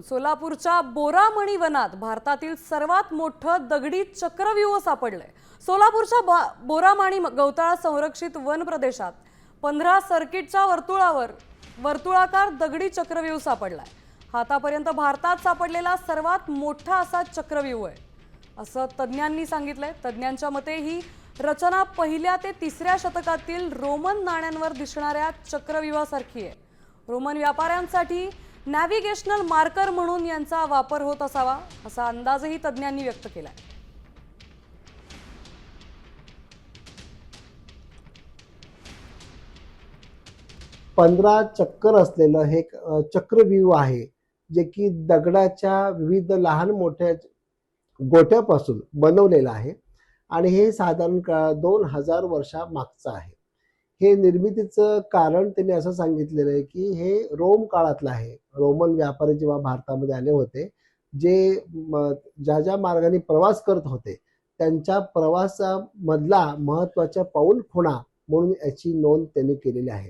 सोलापूरच्या बोरामणी वनात भारतातील सर्वात मोठं दगडी चक्रव्यूह सापडलंय। सोलापूरच्या बोरामणी गवताळ संरक्षित वन प्रदेशात 15 सर्किटच्या वर्तुळाकार दगडी चक्रव्यूह सापडलाय। आतापर्यंत भारतात सापडलेला सर्वात मोठा असा चक्रव्यूह आहे असं तज्ञांनी सांगितलंय। तज्ञांच्या मते ही रचना पहिल्या ते तिसऱ्या शतकातील रोमन नाण्यांवर दिसणाऱ्या चक्रव्यूहासारखी आहे। रोमन व्यापाऱ्यांसाठी नॅव्हिगेशनल मार्कर म्हणून यांचा वापर होत असावा असा अंदाजही तज्ञांनी व्यक्त केलाय। पंधरा चक्कर असलेलं हे चक्रव्यूह आहे, जे की दगडाच्या विविध लहान मोठ्या गोट्यापासून बनवलेलं आहे आणि हे साधारण 2000 वर्षामागचं आहे। हे निर्मितीचं कारण त्यांनी असं सांगितलेलं आहे की हे रोम काळातलं आहे। रोमन व्यापारी जेव्हा भारतामध्ये आले होते, ज्या ज्या मार्गाने प्रवास करत होते त्यांच्या प्रवासामधला महत्त्वाच्या पाऊल खुणा म्हणून याची नोंद त्यांनी केलेली आहे।